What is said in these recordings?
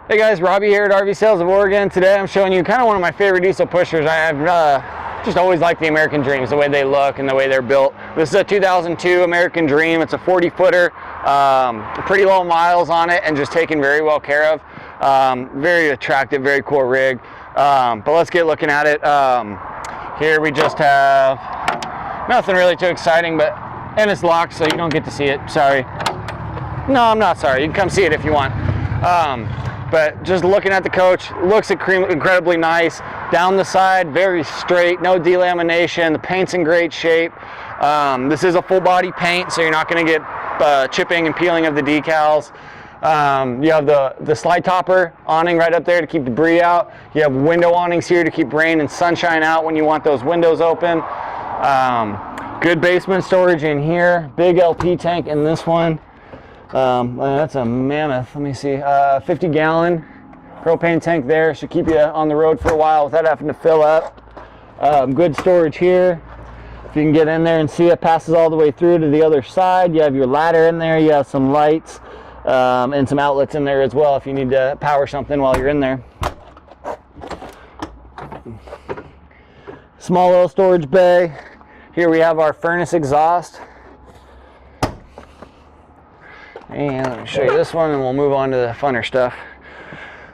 Hey guys, Robbie here at RV Sales of Oregon. Today I'm showing you kind of one of my favorite diesel pushers. I have just always liked the American Dreams, the way they look and the way they're built. This is a 2002 American Dream. It's a 40-footer, pretty low miles on it and just taken very well care of. Very attractive, very cool rig. But let's get looking at it. Here we just have nothing really too exciting, and it's locked so you don't get to see it. Sorry. No, I'm not sorry. You can come see it if you want. But just looking at the coach, looks incredibly nice. Down the side, very straight, no delamination. The paint's in great shape. This is a full body paint, so you're not going to get chipping and peeling of the decals. You have the slide topper awning right up there to keep debris out. You have window awnings here to keep rain and sunshine out when you want those windows open. Good basement storage in here. Big LP tank in this one. That's a mammoth. Let me see. 50-gallon propane tank there. Should keep you on the road for a while without having to fill up. Good storage here. If you can get in there and see, it passes all the way through to the other side. You have your ladder in there. You have some lights and some outlets in there as well if you need to power something while you're in there. Small little storage bay. Here we have our furnace exhaust. And let me show you this one and we'll move on to the funner stuff.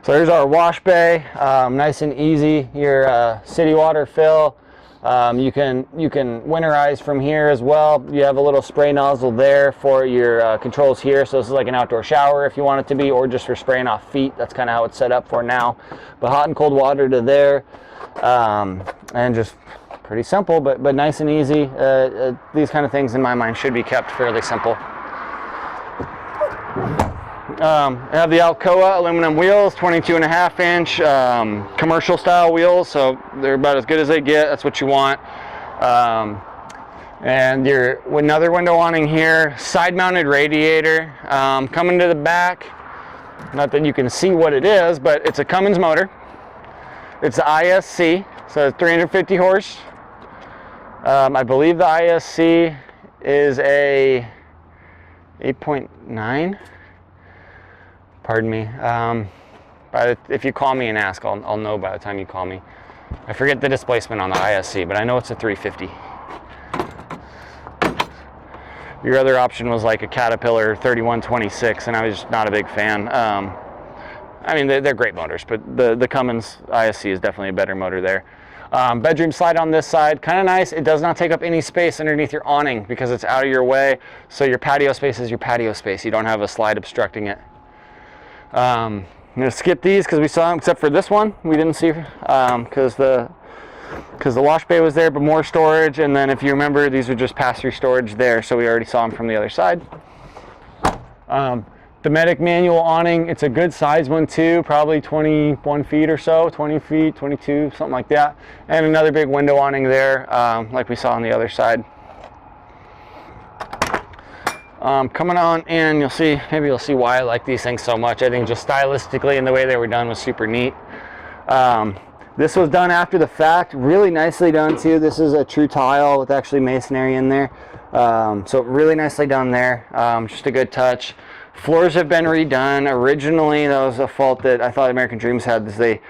So here's our wash bay, nice and easy. Your city water fill. You can winterize from here as well. You have a little spray nozzle there for your controls here. So this is like an outdoor shower if you want it to be, or just for spraying off feet. That's kind of how it's set up for now. But hot and cold water to there, and just pretty simple, but nice and easy. These kind of things in my mind should be kept fairly simple. I have the Alcoa aluminum wheels, 22.5-inch commercial style wheels, so they're about as good as they get. That's what you want. And your another window awning here, side mounted radiator coming to the back. Not that you can see what it is, but it's a Cummins motor. It's the ISC, so it's 350 horse. I believe the ISC is a 8.9. Pardon me. If you call me and ask, I'll know by the time you call me. I forget the displacement on the ISC, but I know it's a 350. Your other option was like a Caterpillar 3126, and I was just not a big fan. I mean, they're great motors, but the Cummins ISC is definitely a better motor there. Bedroom slide on this side, kind of nice. It does not take up any space underneath your awning because it's out of your way. So your patio space is your patio space. You don't have a slide obstructing it. I'm gonna skip these because we saw them, except for this one we didn't see because the wash bay was there, but more storage. And then if you remember, these are just pass-through storage there, so we already saw them from the other side. Dometic manual awning. It's a good size one too, probably 21 feet or so, 20 feet, 22, something like that. And another big window awning there, like we saw on the other side. Coming on in, maybe you'll see why I like these things so much. I think just stylistically and the way they were done was super neat. This was done after the fact, really nicely done too. This is a true tile with actually masonry in there. So really nicely done there, just a good touch. Floors have been redone. Originally, that was a fault that I thought American Dreams had, is they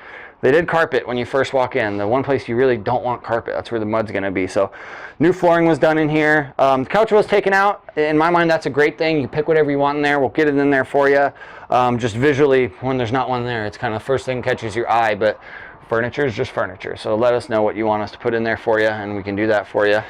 did carpet when you first walk in. The one place you really don't want carpet, that's where the mud's gonna be. So new flooring was done in here. The couch was taken out. In my mind, that's a great thing. You pick whatever you want in there. We'll get it in there for you. Just visually, when there's not one there, it's kind of the first thing catches your eye, but furniture is just furniture. So let us know what you want us to put in there for you, and we can do that for you.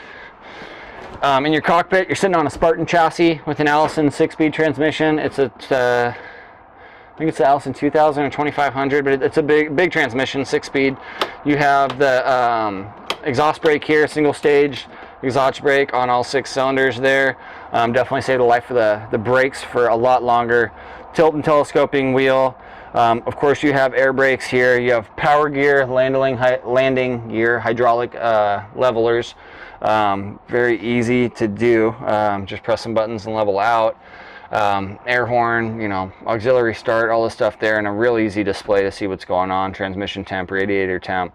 In your cockpit, you're sitting on a Spartan chassis with an Allison 6-speed transmission. I think it's the Allison 2000 or 2500, but it's a big transmission, 6-speed. You have the exhaust brake here, single stage exhaust brake on all 6 cylinders there. Definitely save the life of the brakes for a lot longer. Tilt and telescoping wheel. Of course, you have air brakes here. You have power gear, landing gear, hydraulic levelers. Very easy to do. Just press some buttons and level out. Air horn, auxiliary start, all this stuff there, and a real easy display to see what's going on. Transmission temp, radiator temp,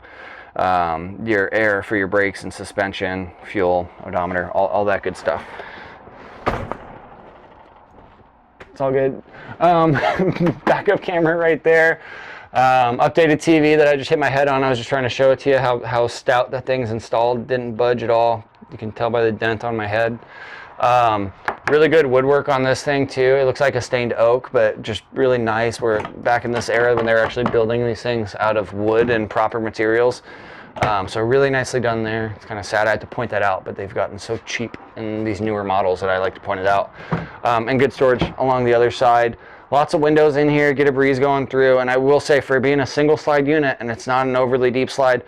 your air for your brakes and suspension, fuel, odometer, all that good stuff. It's all good. Backup camera right there. Updated TV that I just hit my head on. I was just trying to show it to you how stout that thing's installed. Didn't budge at all. You can tell by the dent on my head. Really good woodwork on this thing too. It looks like a stained oak, but just really nice. We're back in this era when they were actually building these things out of wood and proper materials. So really nicely done there. It's kind of sad I had to point that out, but they've gotten so cheap in these newer models that I like to point it out. And good storage along the other side. Lots of windows in here, get a breeze going through. And I will say, for being a single slide unit and it's not an overly deep slide,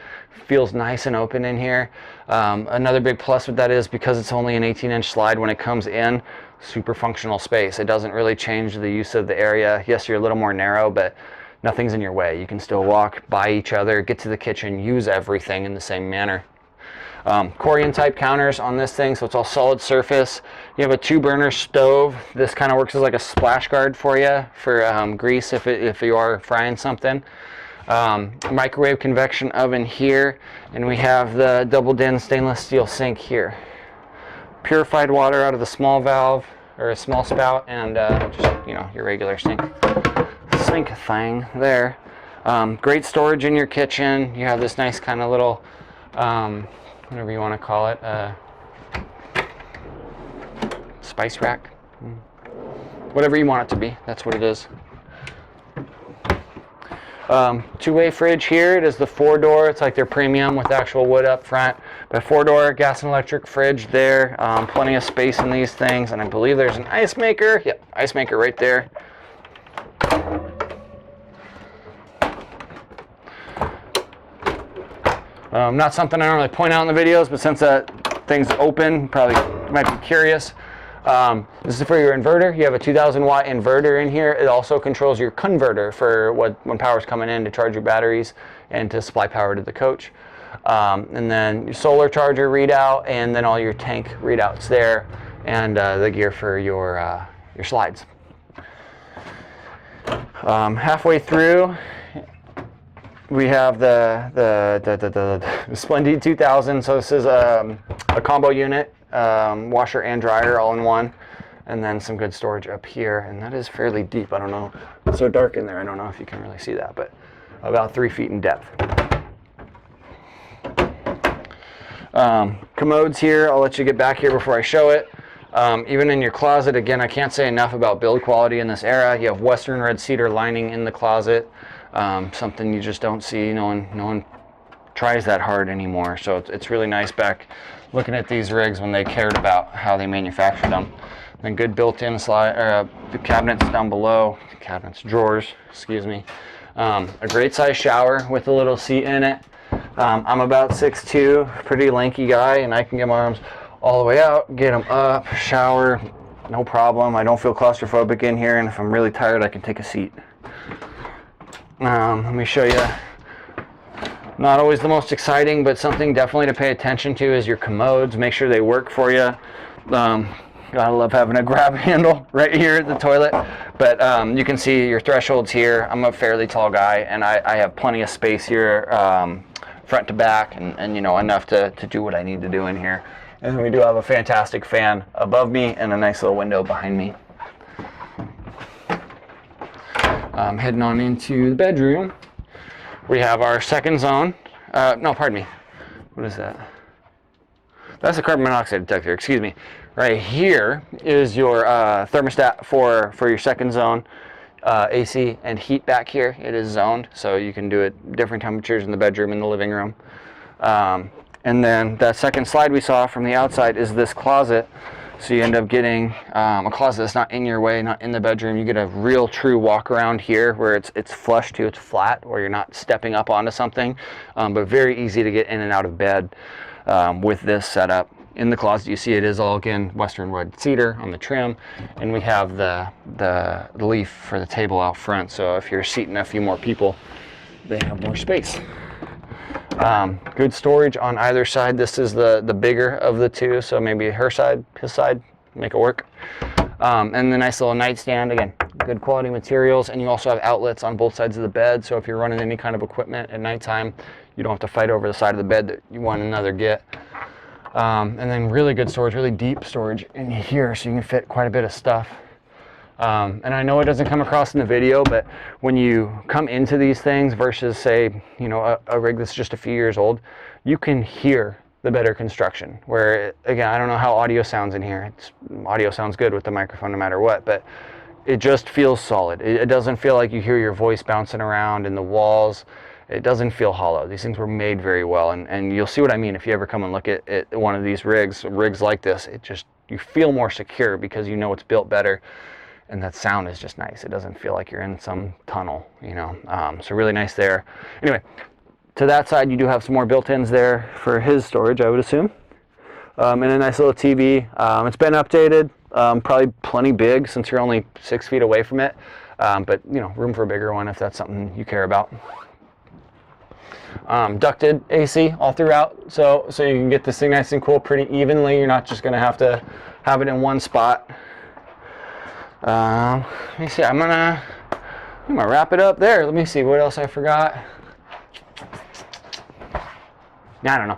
feels nice and open in here. Another big plus with that is because it's only an 18-inch slide when it comes in, super functional space. It doesn't really change the use of the area. Yes, you're a little more narrow, but nothing's in your way. You can still walk by each other, get to the kitchen, use everything in the same manner. Corian type counters on this thing, so it's all solid surface. You have a 2-burner stove. This kind of works as like a splash guard for you for grease if you are frying something. Microwave convection oven here, and we have the double din stainless steel sink here. Purified water out of the small valve or a small spout, and just, you know, your regular sink thing there. Great storage in your kitchen. You have this nice kind of little whatever you want to call it, spice rack, whatever you want it to be, that's what it is. Two-way fridge here. It is the 4-door. It's like their premium with actual wood up front, but 4-door gas and electric fridge there. Plenty of space in these things, and I believe there's an ice maker. Yep, ice maker right there. Not something I don't really point out in the videos, but since that thing's open, probably might be curious. This is for your inverter. You have a 2,000 watt inverter in here. It also controls your converter for when power's coming in to charge your batteries and to supply power to the coach. And then your solar charger readout, and then all your tank readouts there, and the gear for your slides. Halfway through, we have the Splendid 2000. So this is a combo unit, washer and dryer all in one, and then some good storage up here, and that is fairly deep. I don't know, it's so dark in there, I don't know if you can really see that, but about 3 feet in depth. Commodes here, I'll let you get back here before I show it. Even in your closet, again, I can't say enough about build quality in this era. You have Western red cedar lining in the closet, something you just don't see. No one tries that hard anymore, so it's really nice back looking at these rigs when they cared about how they manufactured them. And good built-in slide cabinets down below, drawers, excuse me. A great size shower with a little seat in it. I'm about 6'2", pretty lanky guy, and I can get my arms all the way out, get them up, shower, no problem. I don't feel claustrophobic in here, and if I'm really tired, I can take a seat. Let me show you. Not always the most exciting, but something definitely to pay attention to is your commodes. Make sure they work for you. Gotta love having a grab handle right here at the toilet. But you can see your thresholds here. I'm a fairly tall guy, and I have plenty of space here, front to back, and you know, enough to do what I need to do in here. And then we do have a fantastic fan above me and a nice little window behind me. Heading on into the bedroom. We have our second zone. No, pardon me. What is that? That's a carbon monoxide detector, excuse me. Right here is your thermostat for your second zone. AC and heat back here. It is zoned, so you can do it different temperatures in the bedroom and the living room. And then that second slide we saw from the outside is this closet. So you end up getting a closet that's not in your way, not in the bedroom. You get a real true walk around here where it's flush to, it's flat, where you're not stepping up onto something, but very easy to get in and out of bed with this setup. In the closet, you see it is all, again, Western red cedar on the trim, and we have the leaf for the table out front. So if you're seating a few more people, they have more space. Good storage on either side. This is the bigger of the two, so maybe her side, his side, make it work. And the nice little nightstand, again, good quality materials, and you also have outlets on both sides of the bed, so if you're running any kind of equipment at nighttime, you don't have to fight over the side of the bed that you want another get. And then really good storage, really deep storage in here, so you can fit quite a bit of stuff. And I know it doesn't come across in the video, but when you come into these things versus, say, you know, a rig that's just a few years old, you can hear the better construction. Where, again, I don't know how audio sounds in here. Audio sounds good with the microphone no matter what, but it just feels solid. It doesn't feel like you hear your voice bouncing around in the walls. It doesn't feel hollow. These things were made very well, and you'll see what I mean if you ever come and look at one of these rigs like this. You feel more secure because you know it's built better. And that sound is just nice. It doesn't feel like you're in some tunnel, you know. So really nice there. Anyway, to that side, you do have some more built-ins there for his storage, I would assume. And a nice little TV. It's been updated, probably plenty big since you're only 6 feet away from it. But, you know, room for a bigger one if that's something you care about. Ducted AC all throughout, so you can get this thing nice and cool pretty evenly. You're not just going to have it in one spot. Let me see. I'm gonna wrap it up there. Let me see what else I forgot. I don't know.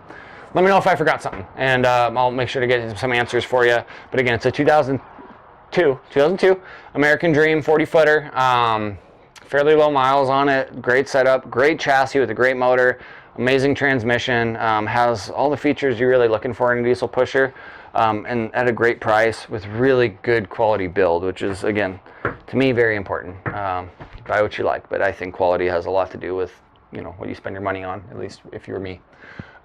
Let me know if I forgot something, and I'll make sure to get some answers for you. But again, it's a 2002 American Dream 40-footer. Fairly low miles on it. Great setup. Great chassis with a great motor. Amazing transmission. Has all the features you're really looking for in a diesel pusher. And at a great price with really good quality build, which is, again, to me, very important. Buy what you like, but I think quality has a lot to do with, you know, what you spend your money on, at least if you're me.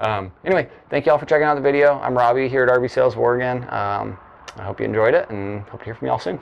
Anyway, thank you all for checking out the video. I'm Robbie here at RV Sales of Oregon. I hope you enjoyed it and hope to hear from you all soon.